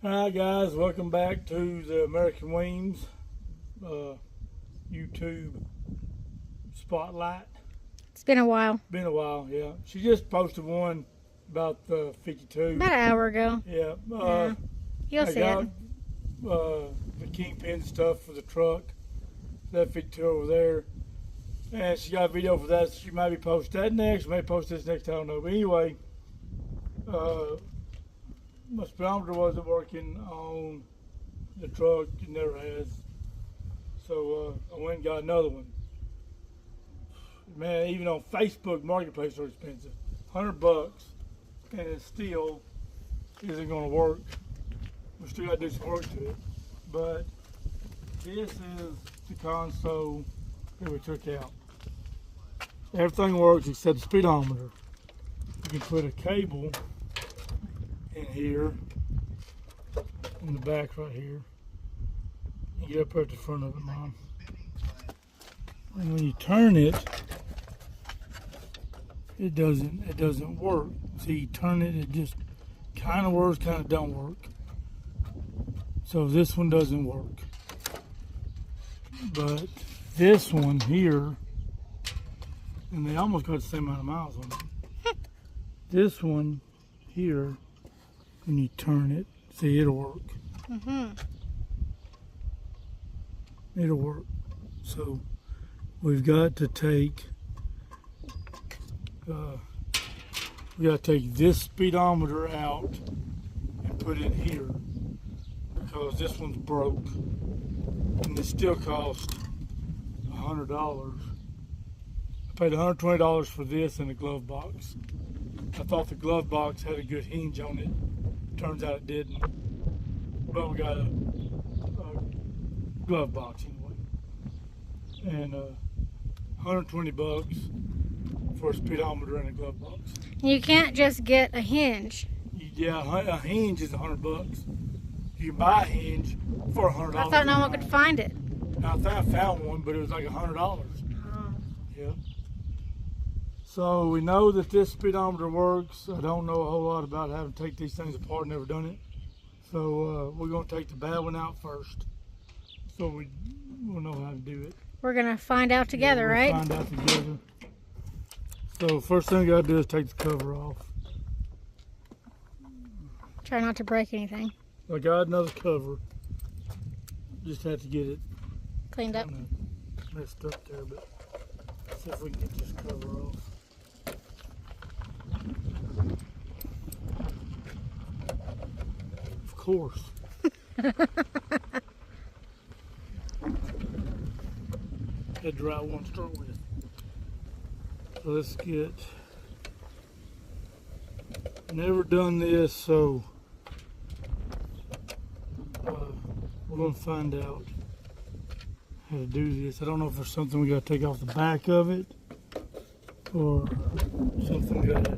Hi guys, welcome back to the American Weems YouTube spotlight. It's been a while. Been a while, yeah. She just posted one about the 52. About an hour ago. Yeah. You'll I see got it. the kingpin stuff for the truck. That 52 over there. And she got a video for that. She might be posting that next. May post this next. I don't know. But anyway, my speedometer wasn't working on the truck. It never has. So I went and got another one. Man, even on Facebook Marketplace, they're expensive. $100, and it still isn't going to work. We still got to do some work to it. But this is the console that we took out. Everything works except the speedometer. You can put a cable in here, in the back right here. You get up there at the front of it, Mom. And when you turn it, it doesn't work. See, you turn it, it just kind of works, kind of don't work. So this one doesn't work. But this one here, and they almost got the same amount of miles on it. This one here, when you turn it, see, it'll work. It'll work. So we've got to take this speedometer out and put it here because this one's broke, and it still cost $100. I paid $120 for this and a glove box. I thought the glove box had a good hinge on it. Turns out it didn't. But we got a glove box anyway. And $120 for a speedometer and a glove box. You can't just get a hinge. Yeah, a hinge is $100. You can buy a hinge for $100. I thought no one could find it. I thought I found one, but it was like $100. Oh. Yeah. So we know that this speedometer works. I don't know a whole lot about having to take these things apart. Never done it. So we're going to take the bad one out first, so we'll know how to do it. We're going to find out together, Yeah, we'll right? Find out together. So first thing we got to do is take the cover off. Try not to break anything. I got another cover. Just have to get it Cleaned up. messed up there, but see if we can get this cover off. Of course. Had the right one to start with. So let's get. Never done this, so we're gonna find out how to do this. I don't know if there's something we gotta take off the back of it or something we gotta.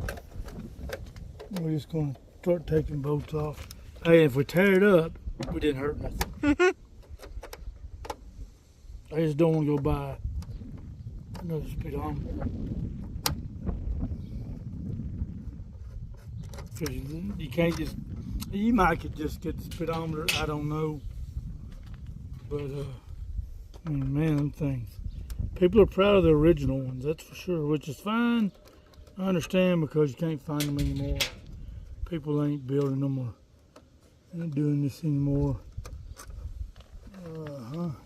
We're just gonna start taking bolts off. Hey, if we tear it up, we didn't hurt nothing. I just don't want to go buy another speedometer. Because you can't just, you might could just get the speedometer, I don't know. But, I mean, man, them things. People are proud of the original ones, that's for sure, which is fine. I understand because you can't find them anymore. People ain't building them or ain't doing this anymore.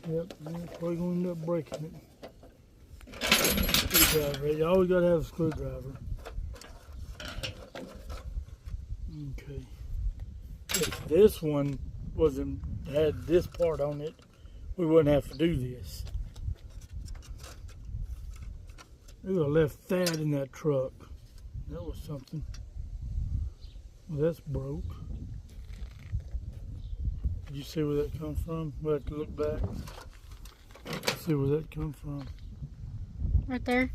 Yep, probably gonna end up breaking it. Screwdriver, you always gotta have a screwdriver. Okay. If this one had this part on it, we wouldn't have to do this. We would have left that in that truck. That was something. Well, that's broke. Did you see where that come from? We'll have to look back. See where that come from. Right there?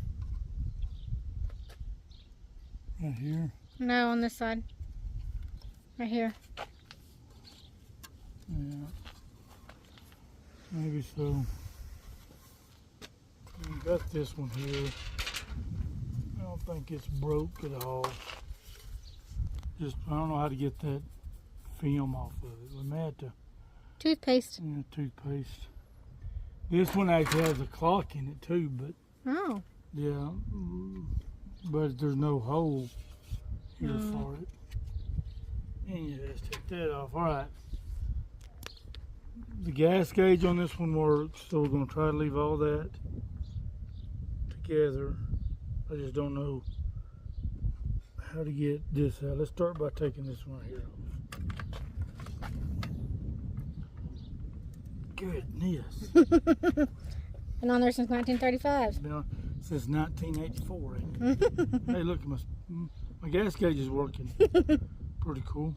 Right here. No, on this side. Right here. Yeah. Maybe so. We got this one here. I don't think it's broke at all. Just, I don't know how to get that film off of it. We may have to, Toothpaste. toothpaste. This one actually has a clock in it too, but Oh. yeah, but there's no hole here Mm. for it. And you just take that off. All right. The gas gauge on this one works, so we're going to try to leave all that together. I just don't know how to get this out. Let's start by taking this one right here off. Goodness. Been on there since 1935. It's been on since 1984. Ain't it? Hey, look, my gas gauge is working. Pretty cool.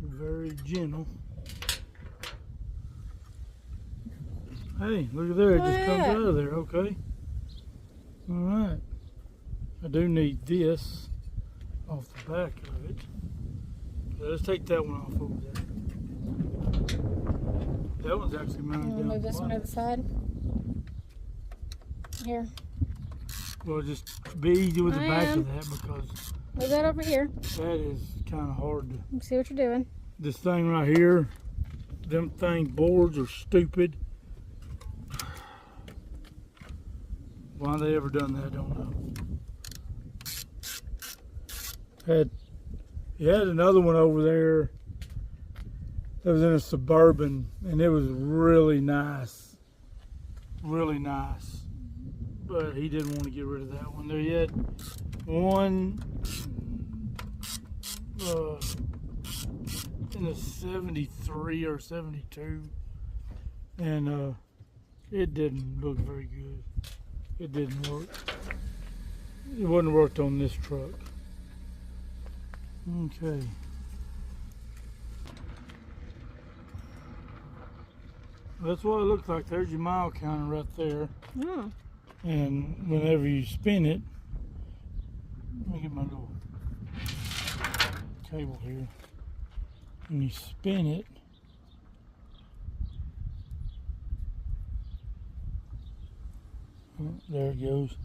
Very gentle. Hey, look at there, it just comes out of there, okay. Alright. I do need this off the back of it. So let's take that one off over there. That one's actually mounted down. Move this one to the side. Here. Well, just be easy with the back of that because Move that over here. that is kind of hard to. Let's see what you're doing. This thing right here, them boards are stupid. Why they ever done that, I don't know. He had another one over there that was in a Suburban, and it was really nice. Really nice. But he didn't want to get rid of that one. There he had one in a 73 or 72, and it didn't look very good. It didn't work. It wouldn't worked on this truck. Okay. That's what it looks like. There's your mile counter right there. Oh. And whenever you spin it, let me get my little cable here. When you spin it, oh, there it goes.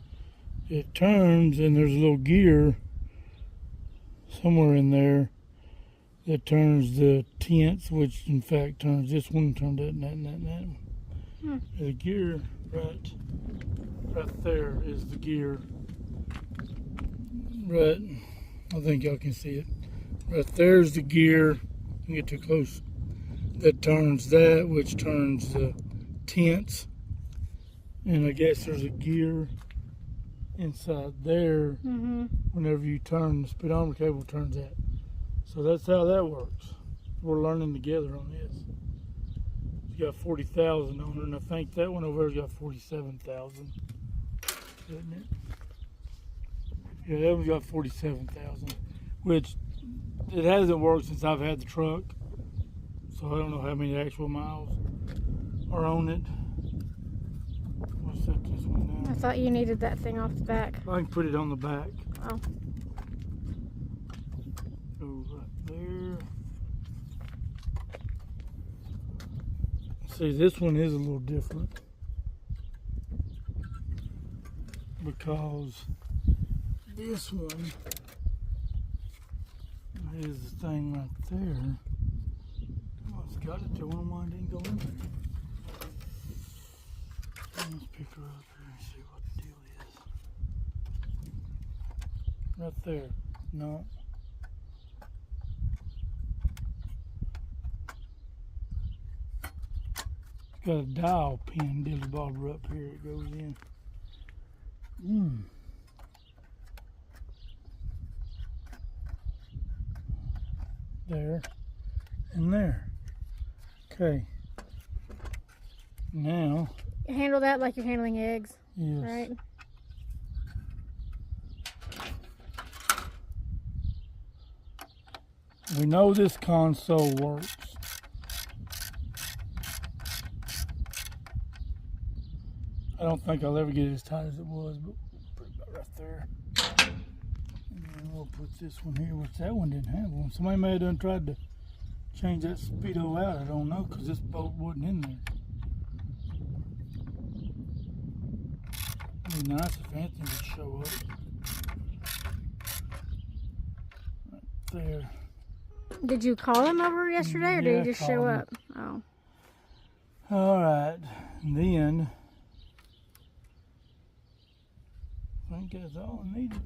It turns, and there's a little gear somewhere in there that turns the tenths, which in fact turns this one, turned that, and that, and that, and that one. The gear right there is the gear. Right, I think y'all can see it. Right there's the gear. Don't get too close. That turns that, which turns the tenths. And I guess there's a gear inside there. Whenever you turn, the speedometer cable turns that. So that's how that works. We're learning together on this. It's got 40,000 on it, and I think that one over there's got 47,000. Isn't it? Yeah, that one's got 47,000, which it hasn't worked since I've had the truck, so I don't know how many actual miles are on it. We'll set this one down. I thought you needed that thing off the back. I can put it on the back. Oh. Go right there. See, this one is a little different because this one is the thing right there. Oh, it's got it to one. Why it didn't go in there? Let's pick her up here and see what the deal is. Right there. No. It's got a dial pin, dilly bobber up here. It goes in. There and there. Okay. Now. Handle that like you're handling eggs. Yes. Right? We know this console works. I don't think I'll ever get it as tight as it was, but we'll put it about right there. And then we'll put this one here, which that one didn't have one. Somebody may have done tried to change that speedo out. I don't know, because this bolt wasn't in there. It'd be nice if Anthony would show up. Right there. Did you call him over yesterday, or did Yeah, he just I show called him. up? Oh. Alright, then I think that's all I needed.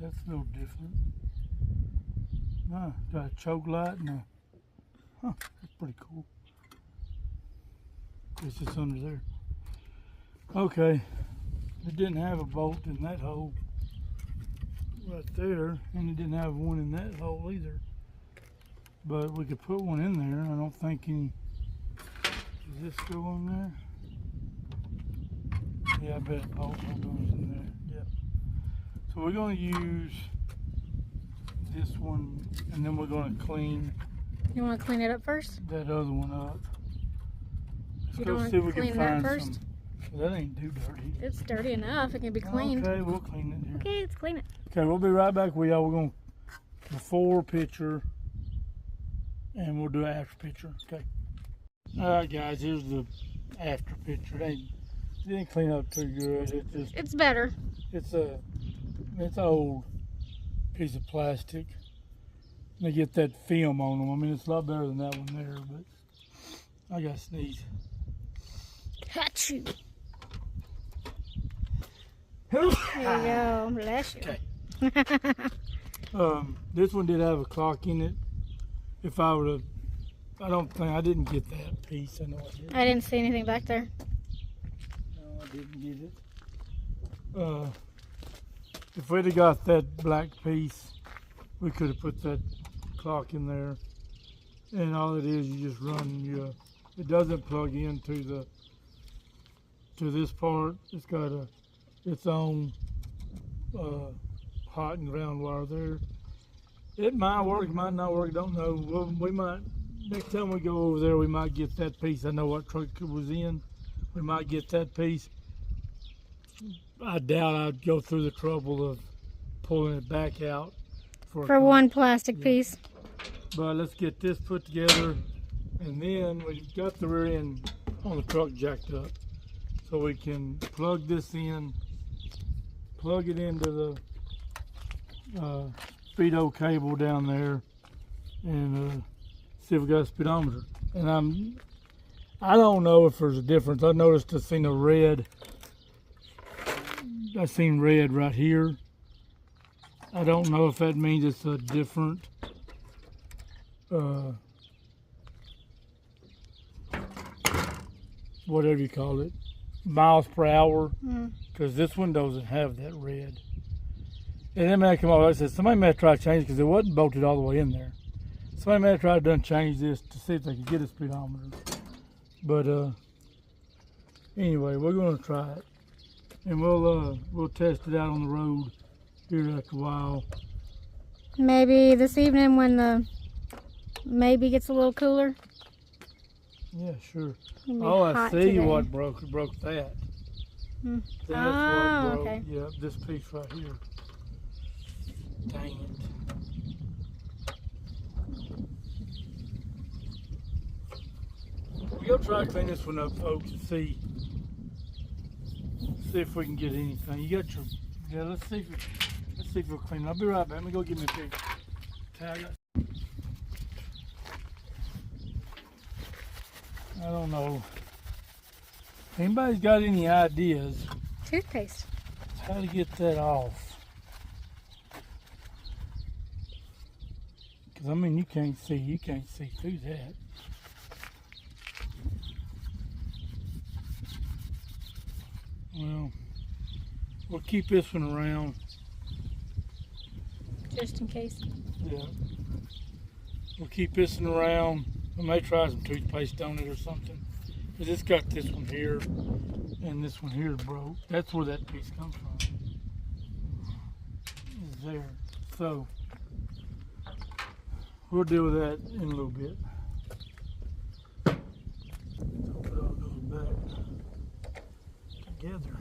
That's a little different. Got a choke light and a, that's pretty cool. It's just under there. Okay, it didn't have a bolt in that hole right there, and it didn't have one in that hole either. But we could put one in there. I don't think any. Does this go on there? Yeah, I bet a bolt hole goes in there. Yep. So we're going to use this one, and then we're going to clean You want to clean it up first? that other one up. Let's You go don't see if want we to can clean that find first? some. That ain't too dirty. It's dirty enough. It can be cleaned. Okay, we'll clean it here. Okay, let's clean it. Okay, we'll be right back with y'all. We're going to before picture, and we'll do an after picture. Okay. All right, guys. Here's the after picture. It didn't clean up too good. It's better. It's an old piece of plastic. They get that film on them. I mean, it's a lot better than that one there, but I got to sneeze. Achoo. There you go. Bless you. Okay. This one did have a clock in it. If I would have, I didn't get that piece. I know I did. I didn't see anything back there. No, I didn't get it. If we'd have got that black piece, we could have put that clock in there. And all it is, you just run it doesn't plug into this part. It's got its own hot and ground wire there. It might work, it might not work, don't know. We might, next time we go over there, we might get that piece. I know what truck it was in. We might get that piece. I doubt I'd go through the trouble of pulling it back out For one plastic piece. But let's get this put together, and then we've got the rear end on the truck jacked up, so we can plug this in, plug it into the speedo cable down there, and see if we got a speedometer. And I don't know if there's a difference. I noticed I seen red right here. I don't know if that means it's a different whatever you call it, miles per hour, because this one doesn't have that red. And then may come over, I said somebody may have tried to change it because it wasn't bolted all the way in there. Somebody may have tried to change this to see if they could get a speedometer. But anyway, we're going to try it, and we'll test it out on the road here after a while. Maybe this evening when the maybe gets a little cooler. Yeah, sure. It'll be Oh, I hot see today. what broke. It broke that. That's Oh, what broke. okay. Yeah, this piece right here. Dang it. We'll try to clean this one up, folks, and see if we can get anything. You got your, yeah, let's see if we'll clean it. I'll be right back. Let me go get me a big towel. I don't know. Anybody's got any ideas Toothpaste. how to get that off? Because I mean, you can't see through that. Well, we'll keep this one around. Just in case. Yeah. We'll keep this one around. I may try some toothpaste on it or something. Because it's got this one here, and this one here broke. That's where that piece comes from. Is there. So, we'll deal with that in a little bit. Hope it all goes back together.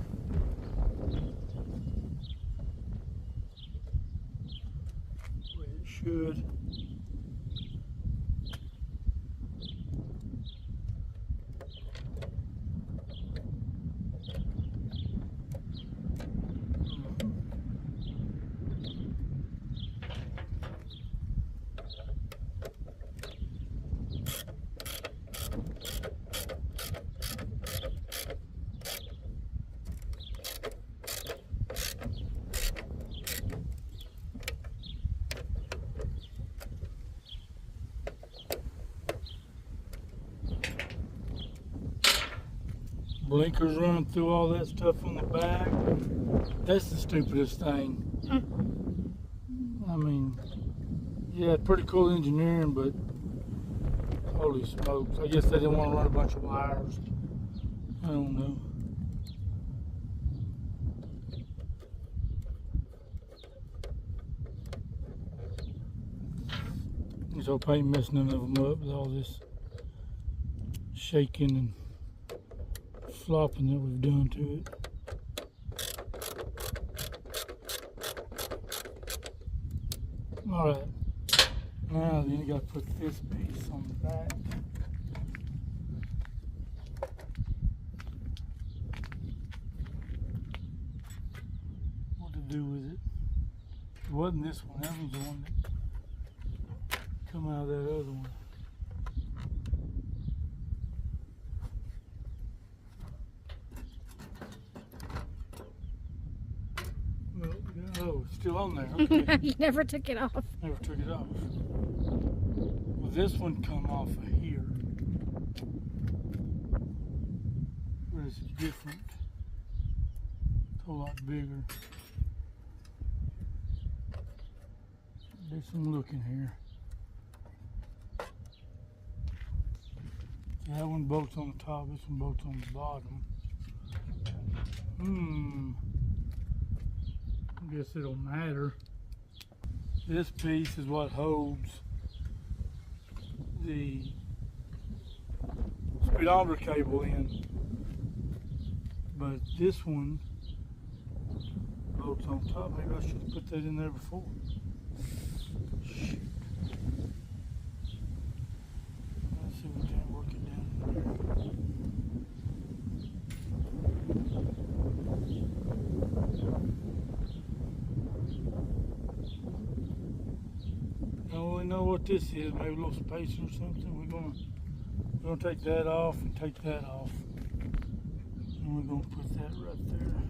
The way it should. Blinkers running through all that stuff on the back. That's the stupidest thing. I mean, yeah, pretty cool engineering, but holy smokes. I guess they didn't want to run a bunch of wires. I don't know. This old paint messing none of them up with all this shaking and flopping that we've done to it. Alright, now then you gotta put this piece on the back. What to do with it? It wasn't this one, that was the one that come out of that other one. Oh, it's still on there. Okay. You never took it off. Never took it off. Well, this one come off of here. Where it's different. It's a whole lot bigger. Do some looking here. That one bolts on the top, this one bolts on the bottom. I guess it'll matter. This piece is what holds the speedometer cable in. But this one bolts on top. Maybe I should have put that in there before. Shoot. Let's see if we can work it down in there. We know what this is, maybe a little spacer or something. We're gonna take that off and take that off. And we're gonna put that right there.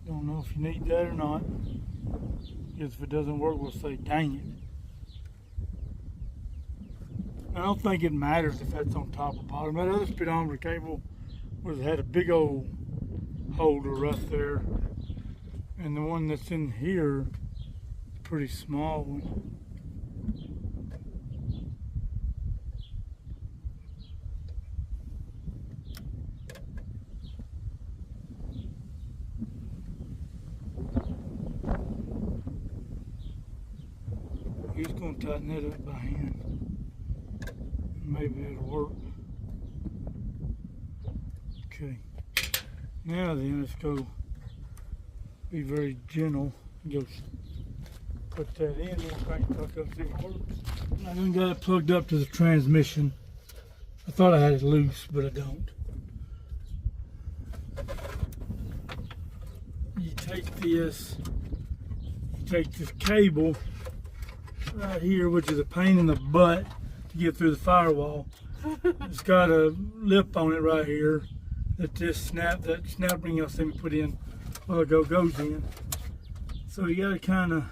Don't know if you need that or not. Guess if it doesn't work, we'll say, dang it. I don't think it matters if that's on top or bottom. That other speedometer cable had a big old holder right there, and the one that's in here, pretty small one. He's going to tighten that up by hand. Maybe it'll work. Okay. Now then, let's go be very gentle. Go put that in. We'll crank it back up, see if it works. I done got it plugged up to the transmission. I thought I had it loose, but I don't. You take this cable right here, which is a pain in the butt to get through the firewall. It's got a lip on it right here that that snap ring you'll see me put in a while ago goes in. So you gotta kind of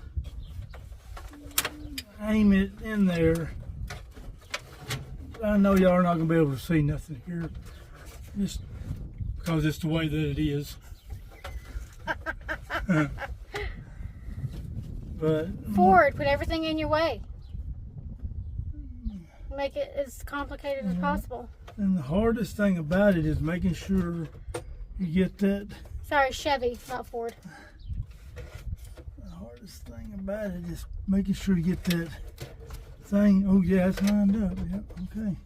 aim it in there. I know y'all are not gonna be able to see nothing here, just because it's the way that it is. But Ford, put everything in your way. Make it as complicated as possible. And the hardest thing about it is making sure you get that. Sorry, Chevy, not Ford. The hardest thing about it is making sure you get that thing. Oh yeah, it's lined up. Yep, okay.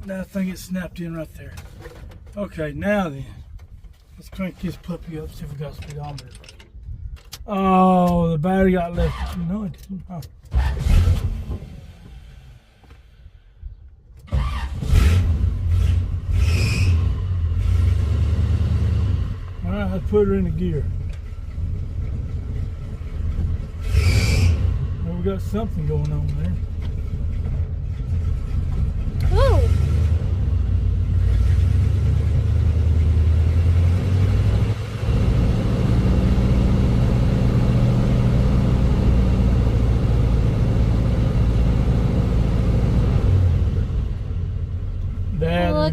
Now I think it's snapped in right there. Okay, now then, let's crank this puppy up, see if we got a speedometer. Oh, the battery got left. No, it didn't. Oh. Alright, let's put her in the gear. Well, we got something going on there. Ooh!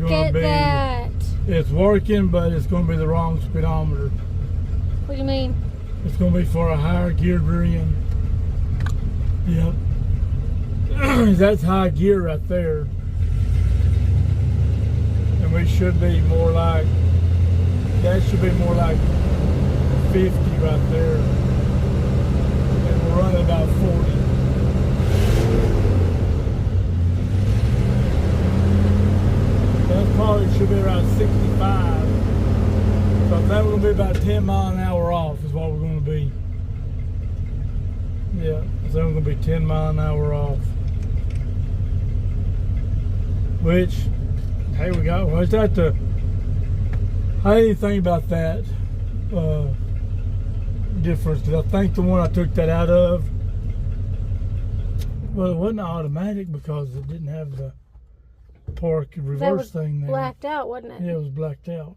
Look at that. It's working, but it's going to be the wrong speedometer. What do you mean? It's going to be for a higher geared rear end. Yep. That's high gear right there. And we should be more like, that should be more like 50 right there. And we're running about 40. That probably should be around 65. So I think we're going to be about 10 mile an hour off is what we're going to be. Yeah, I think we're going to be 10 mile an hour off. Which, hey, we got, what's that the, I didn't think about that difference, because I think the one I took that out of, well, it wasn't automatic because it didn't have the park reverse thing there. Blacked out, wasn't it? Yeah, it was blacked out.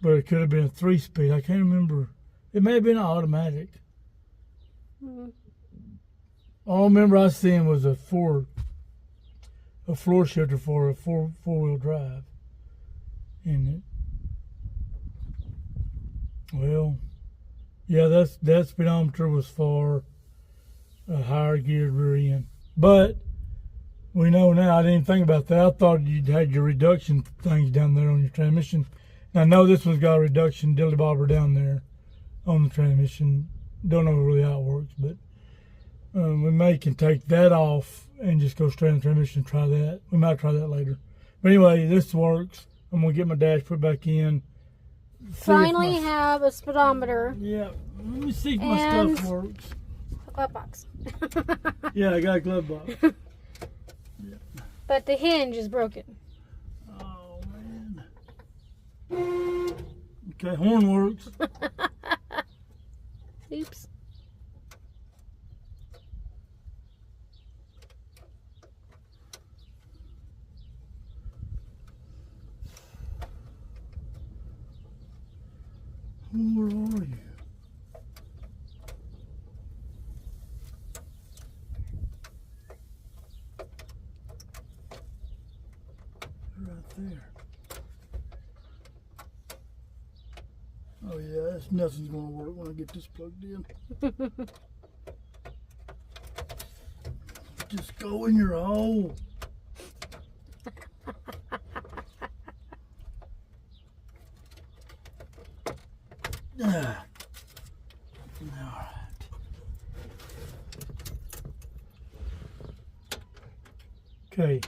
But it could have been a 3-speed. I can't remember. It may have been automatic. All I remember I seen was a floor shifter for a four-wheel drive in it. Well, yeah, that speedometer was for a higher geared rear end. But we know now, I didn't think about that. I thought you'd had your reduction things down there on your transmission. Now, I know this one's got a reduction dilly bobber down there on the transmission. Don't know really how it works, but we may can take that off and just go straight in the transmission and try that. We might try that later. But anyway, this works. I'm going to get my dash put back in. Finally have a speedometer. Yeah, let me see if my stuff works. Glove box. Yeah, I got a glove box. Yeah. But the hinge is broken. Oh, man. Okay, horn works. Oops. Where are you? Right there. Oh yeah, nothing's gonna work when I get this plugged in. Just go in your hole. Ah. All right. Okay.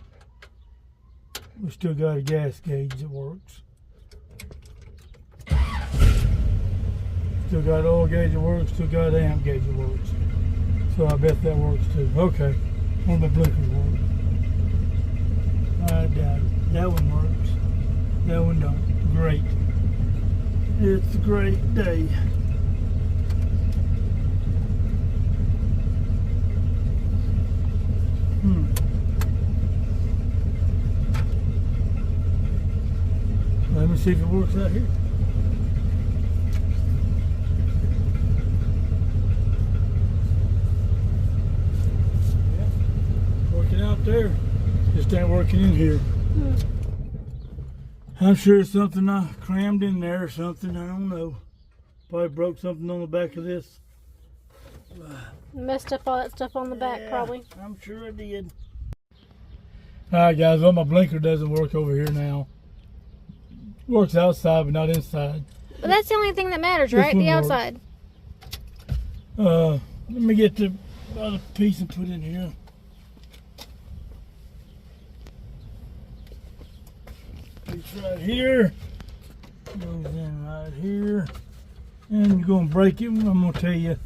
We still got a gas gauge that works. Still got oil gauge that works. Still got amp gauge that works. So I bet that works too. Okay. One of my blinkers work. I doubt it. That one works. That one don't. Great. It's a great day. Let me see if it works out here. Yeah, working out there. Just ain't working in here. I'm sure it's something I crammed in there or something. I don't know. Probably broke something on the back of this. Messed up all that stuff on the back, probably. I'm sure I did. Alright guys, well my blinker doesn't work over here now. Works outside but not inside. But that's the only thing that matters, right? The outside. Let me get the other piece and put in here. Piece right here. Goes in right here. And you're going to break it. I'm going to tell you,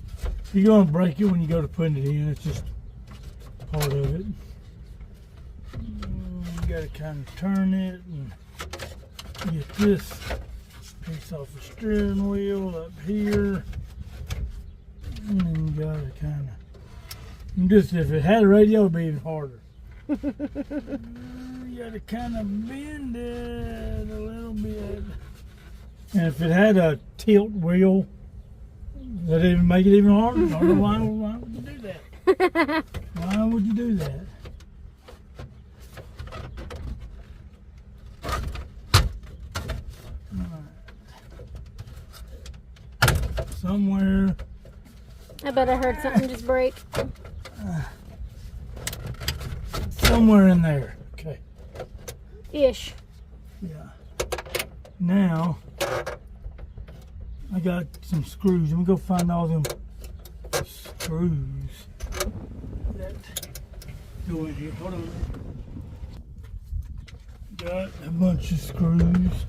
you're going to break it when you go to putting it in. It's just part of it. You got to kind of turn it and get this piece off the steering wheel up here. And then you got to kind of, just if it had a radio, it'd be even harder. You got to kind of bend it a little bit. And if it had a tilt wheel, that'd even make it even harder. I don't know why would you do that? Why would you do that? somewhere. I bet I heard something just break. Somewhere in there. Okay. Ish. Yeah. Now, I got some screws. Let me go find all them screws that go in here. Hold on. Got a bunch of screws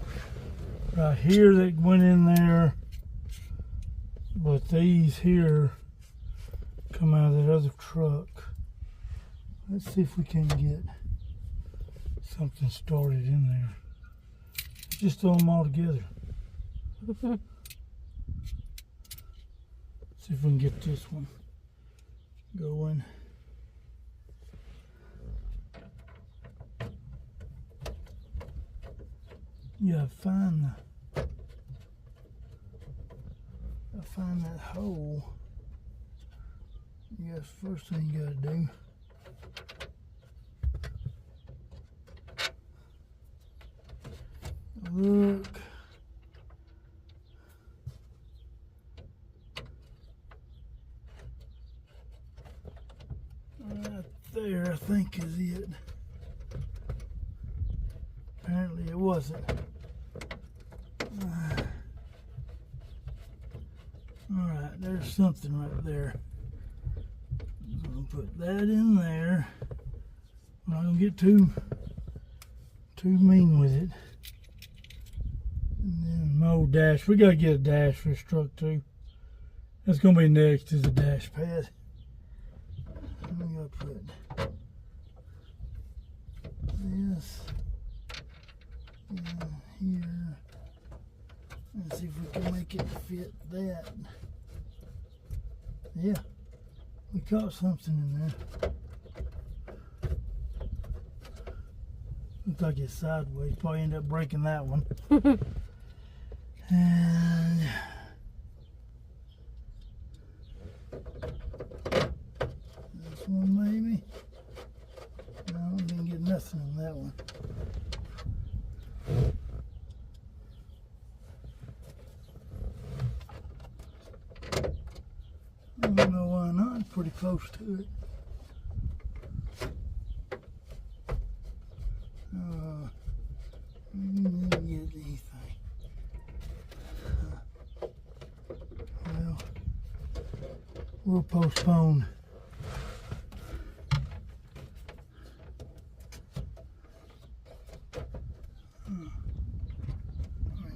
right here that went in there, but these here come out of that other truck. Let's see if we can get something started in there. Just throw them all together. See if we can get this one going. Yeah, find that hole. Yes, first thing you gotta do. Look. Right there, I think is it. Apparently it wasn't. Alright, there's something right there. I'm gonna put that in there. I'm not gonna get too mean with it. And then my old dash. We gotta get a dash for this truck too. That's gonna be next is the dash pad. I'm gonna put this in here. Let's see if we can make it fit that. Yeah, we caught something in there. Looks like it's sideways. Probably end up breaking that one. And this one maybe. No, I didn't get nothing on that one. I don't know why not. It's pretty close to it. Didn't get anything. Well, we'll postpone.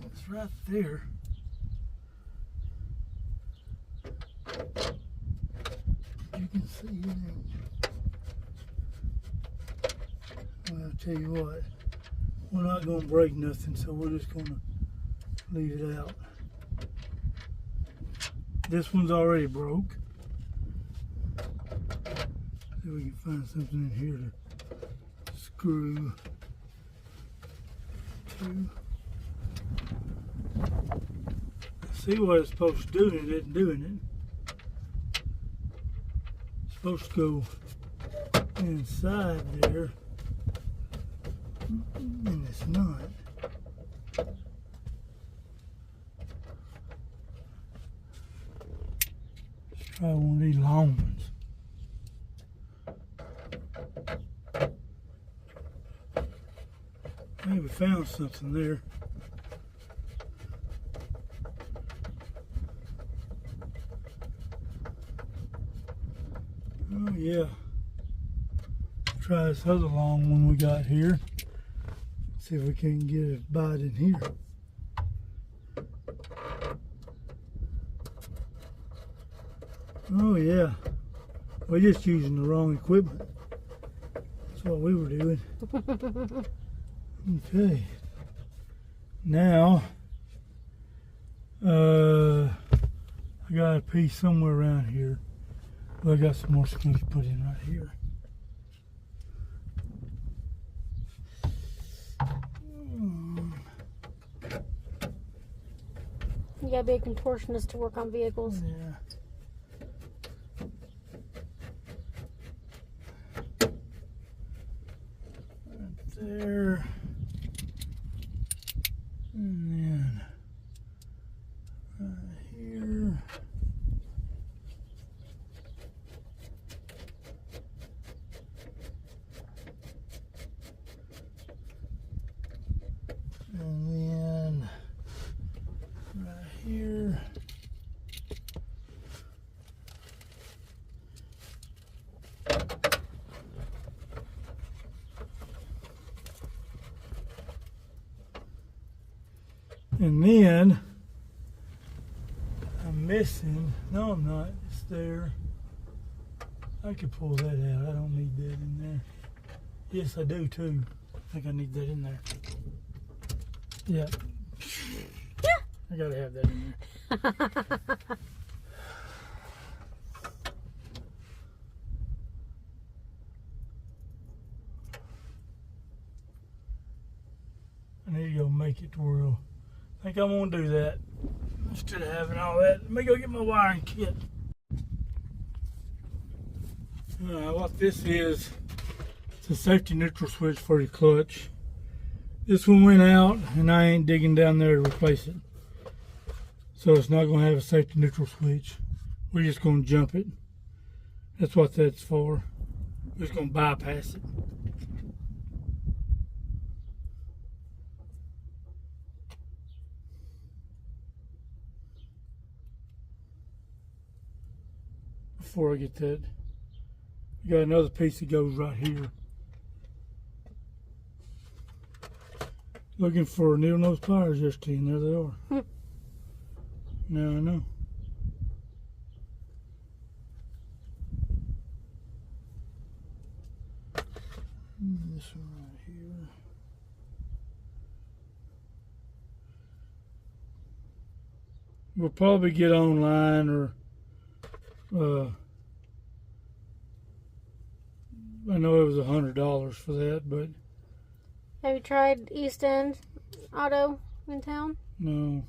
It's right there. You can see it. Well, I'll tell you what. We're not going to break nothing, so we're just going to leave it out. This one's already broke. See if we can find something in here to screw to. See what it's supposed to do, and it isn't doing it. It's supposed to go inside there. And it's not. Let's try one of these long ones. Hey, we found something there. Oh yeah. Let's try this other long one we got here. See if we can get a bite in here. Oh yeah, we're just using the wrong equipment. That's what we were doing. Okay. Now, I got a piece somewhere around here. But I got some more screws put in right here. You gotta be a contortionist to work on vehicles. Yeah. Right there. And then right here. And then right here. And then I'm missing, no I'm not, it's there. I could pull that out, I don't need that in there. Yes I do too. I think I need that in there. Yeah. I gotta have that in there. I need to go make it to where I think I'm gonna do that. Instead of having all that, let me go get my wiring kit. What this is, it's a safety neutral switch for your clutch. This one went out and I ain't digging down there to replace it. So it's not gonna have a safety neutral switch. We're just gonna jump it. That's what that's for. We're just gonna bypass it. Before I get that, we got another piece that goes right here. Looking for needle nose pliers yesterday, and there they are. Now I know. This one right here. We'll probably get online or I know it was $100 for that, but Have you tried East End Auto in town? no.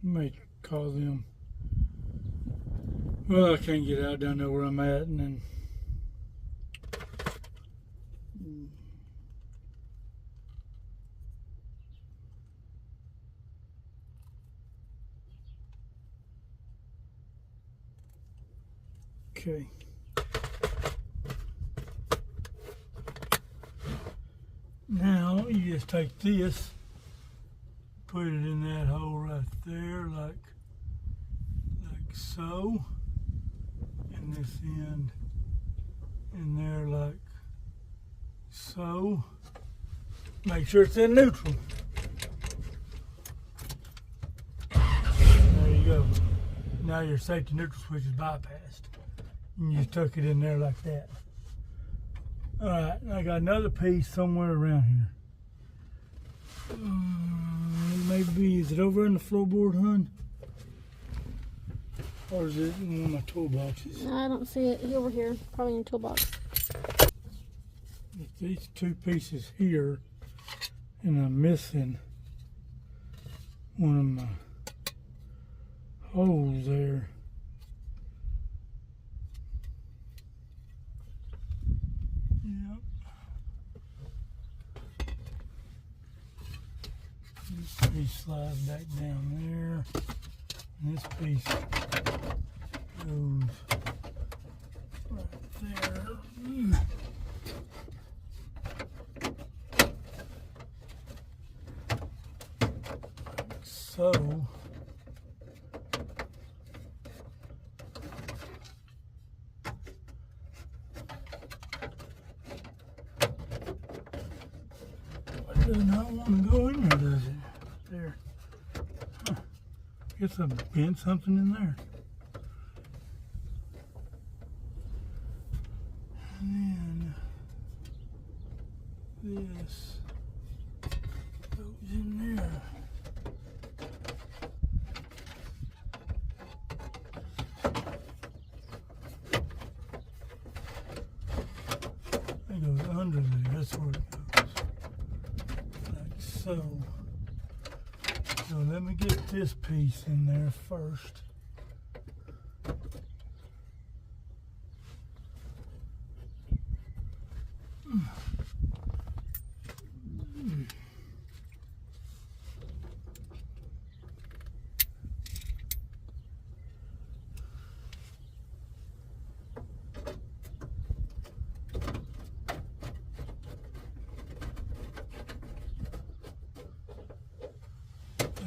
May call them. Well, I can't get out down there where I'm at, and then okay. Now you just take this, put it in that hole right there, like so, and this end in there like so. Make sure it's in neutral. There you go. Now your safety neutral switch is bypassed. And you just tuck it in there like that. Alright, I got another piece somewhere around here. Maybe, is it over in the floorboard, hun? Or is it in one of my toolboxes? No, I don't see it over here. Probably in your toolbox. It's these two pieces here, and I'm missing one of my holes there. Yep. This piece slides back down there, and this piece goes right there. Like so. It does not want to go in there, does it? There. Huh. Guess I bent something in there. And then this goes in there. It goes under there. That's where it goes. Like so. So let me get this piece in there first.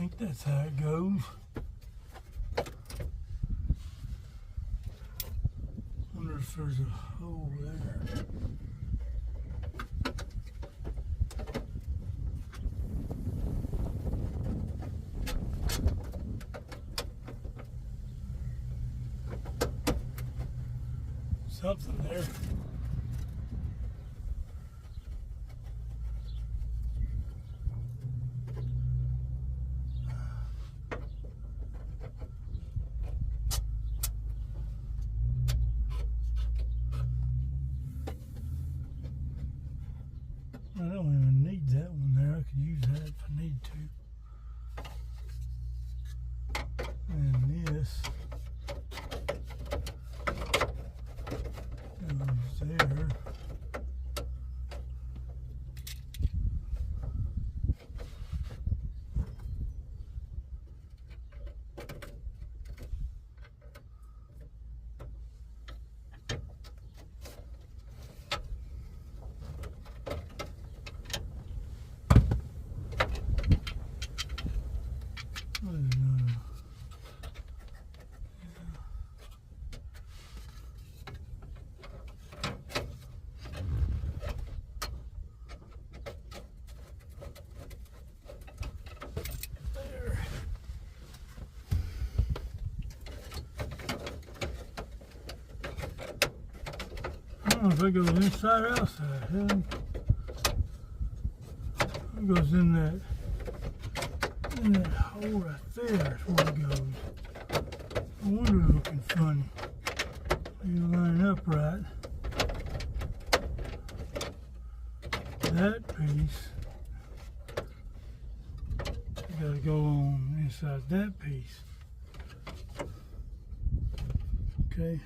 think that's how it goes. Wonder if there's a hole there. Something there. I don't even need that one there. I could use that if I need to. And this goes there. I don't know if it goes inside or outside. It goes in that hole right there. That's where it goes. I wonder it's looking funny. You line up right. That piece, you gotta go on inside that piece. Okay.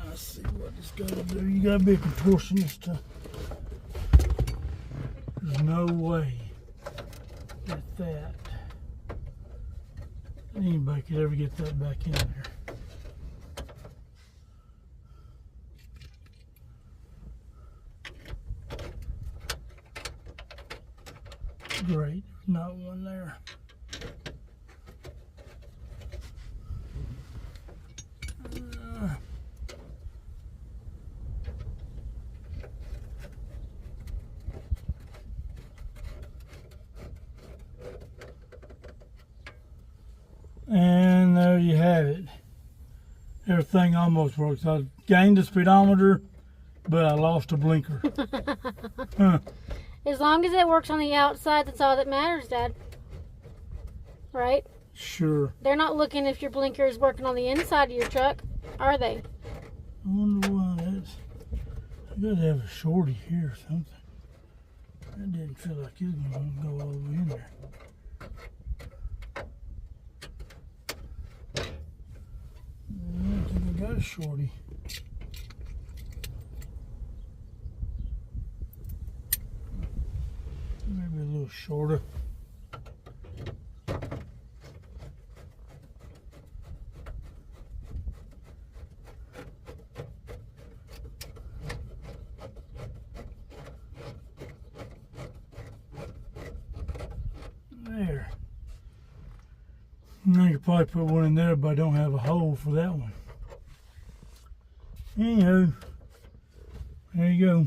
Let's see what it's got to do. You gotta be a contortionist. There's no way that anybody could ever get that back in there. Great, not one there. And there you have it. Everything almost works. I gained the speedometer, but I lost a blinker. Huh. As long as it works on the outside, that's all that matters, Dad. Right? Sure. They're not looking if your blinker is working on the inside of your truck, are they? I wonder why that's. I gotta have a shorty here or something. That didn't feel like it was gonna go all the way in there. I don't think I got a shorty. Maybe a little shorter. There. I could probably put one in there, but I don't have a hole for that one. Anywho, there you go.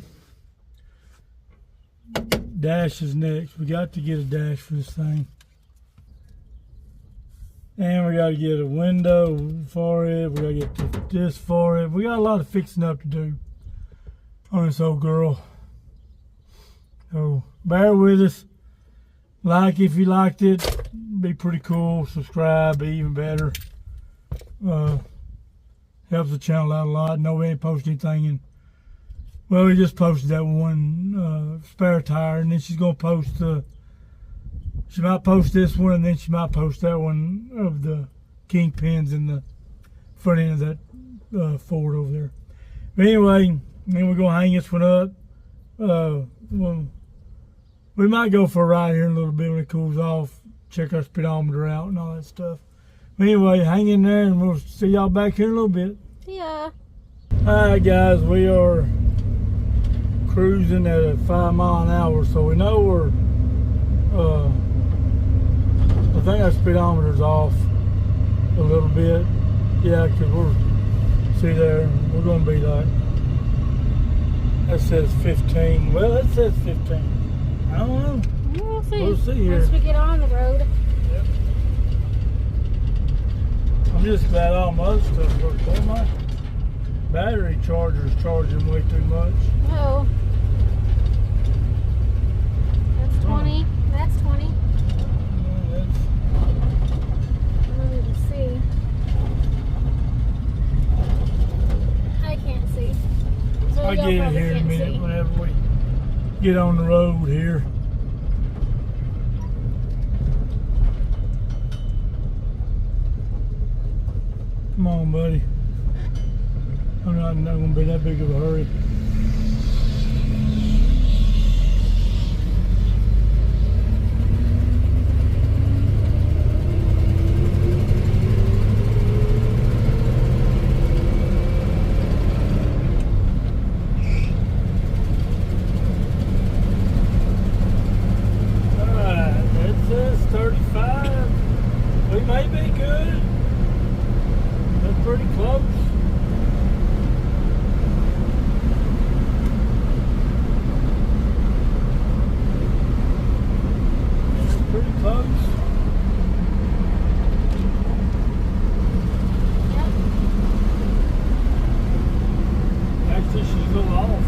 Dash is next. We got to get a dash for this thing. And we got to get a window for it. We got to get this for it. We got a lot of fixing up to do on this old girl. So bear with us. Like if you liked it. Be pretty cool. Subscribe, be even better. Helps the channel out a lot. No, we ain't posted anything in. Well, we just posted that one spare tire, and then she's gonna post. She might post this one, and then she might post that one of the kingpins in the front end of that Ford over there. But anyway, then we're gonna hang this one up. Well, we might go for a ride here in a little bit when it cools off. check our speedometer out and all that stuff. But anyway, hang in there and we'll see y'all back here in a little bit. Yeah. Alright guys, we are cruising at a 5 mile an hour, so we know we're I think our speedometer's off a little bit. Yeah, because we're, see there, we're going to be like, that says 15. Well, it says 15. I don't know. We'll see. We'll see here. Once we get on the road. Yep. I'm just glad all my other stuff works. All my battery charger's charging way too much. Oh. That's 20. That's 20. That's, I don't even see. I can't see. So I'll y'all get it probably here in a can't minute see. whenever we get on the road here. Come on, buddy. I'm not going to be that big of a hurry. Alright, it says 35. We may be good. That's pretty close. That's pretty close. Yep. Actually, she's a little off.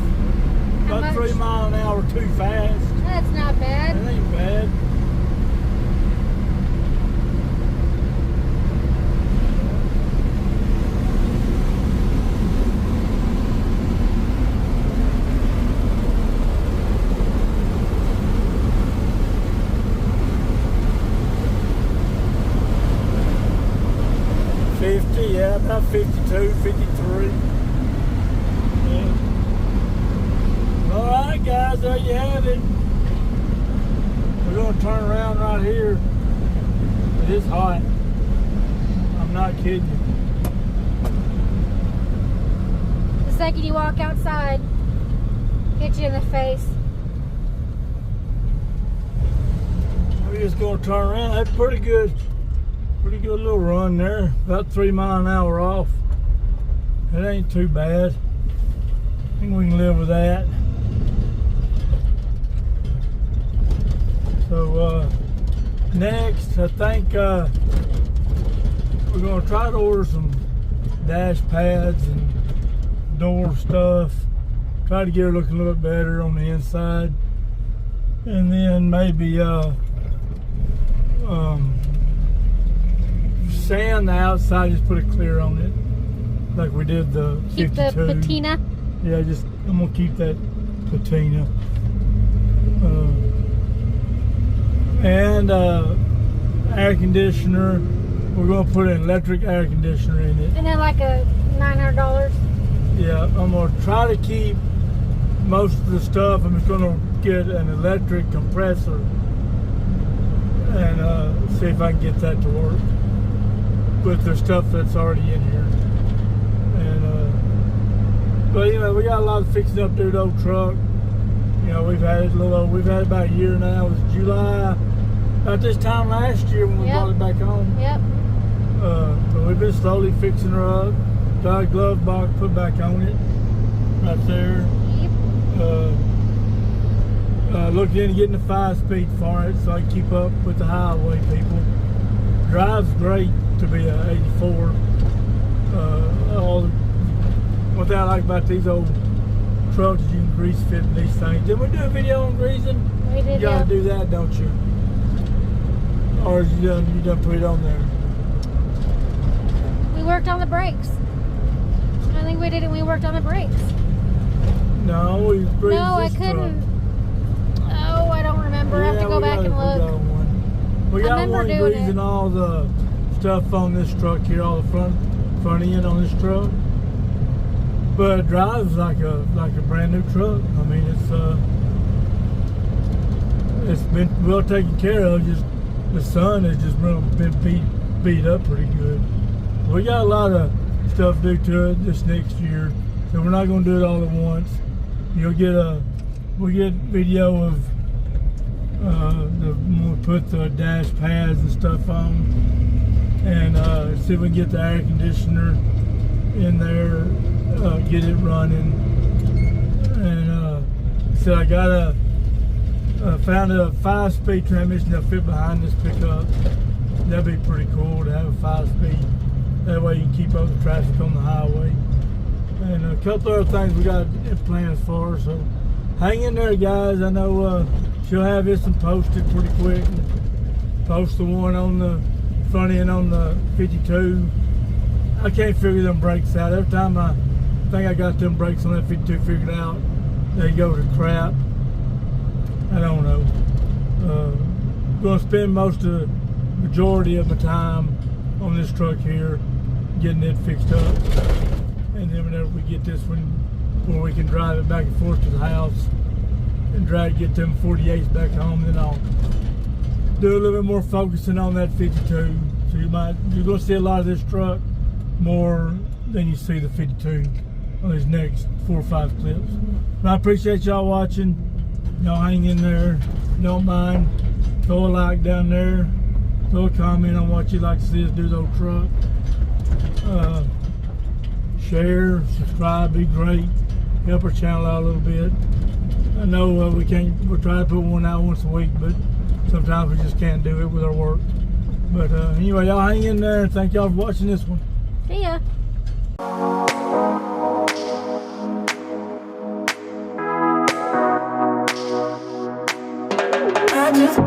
How About 3 much? miles an hour too fast. That's not bad. That ain't bad. Yeah, about 52, 53. Yeah. All right, guys, there you have it. We're going to turn around right here. It is hot. I'm not kidding you. The second you walk outside, hit you in the face. We're just going to turn around. That's pretty good. Pretty good little run there. About 3 miles an hour off. It ain't too bad. I think we can live with that. So next, I think we're going to try to order some dash pads and door stuff. Try to get her looking a little bit better on the inside. And then maybe sand the outside, just put a clear on it, like we did the 52. Keep the patina. Yeah, I'm gonna keep that patina. And air conditioner. We're gonna put an electric air conditioner in it. And then like a $900. Yeah, I'm gonna try to keep most of the stuff. I'm just gonna get an electric compressor and see if I can get that to work with the stuff that's already in here. And but you know, we got a lot of fixing up to the old truck. You know, we've had it about a year now. It was July, about this time last year when we brought it back home. Yep. But we've been slowly fixing her up. Got a glove box put back on it, right there. Yep. Looking into getting a 5-speed for it so I can keep up with the highway people. Drives great to be a 84. What I like about these old trucks is you can grease fit these things. Did we do a video on greasing? We did. You gotta Yeah. do that, don't you? Or is you done put it on there? We worked on the brakes. I think we did it. We worked on the brakes. No, we greased No, I this couldn't. Oh, I don't remember. I have to go back and look. We got remember one doing greasing it. all the stuff on this truck here, all the front end on this truck. But it drives like a brand new truck. I mean, it's been well taken care of. Just the sun has just been beat up pretty good. We got a lot of stuff to do to it this next year, so we're not going to do it all at once. We'll get video of when we put the dash pads and stuff on, and see if we can get the air conditioner in there, get it running. And so I got found a 5-speed transmission that'll fit behind this pickup. That'd be pretty cool to have a 5-speed. That way you can keep up the traffic on the highway. And a couple other things we got plans for. So hang in there, guys. I know she'll have this one posted pretty quick. Post the one on the front end on the 52. I can't figure them brakes out. Every time I think I got them brakes on that 52 figured out, they go to crap. I don't know. Going to spend most of the majority of my time on this truck here, getting it fixed up. And then whenever we get this one where we can drive it back and forth to the house and get them 48s back home, then I'll do a little bit more focusing on that 52. So you're going to see a lot of this truck more than you see the 52 on these next 4 or 5 clips. But I appreciate y'all watching. Y'all hang in there. Don't mind. Throw a like down there. Throw a comment on what you'd like to see us do to old truck. Share, subscribe, be great. Help our channel out a little bit. I know we're trying to put one out once a week, but sometimes we just can't do it with our work. But anyway, y'all hang in there, and thank y'all for watching this one. See ya. I just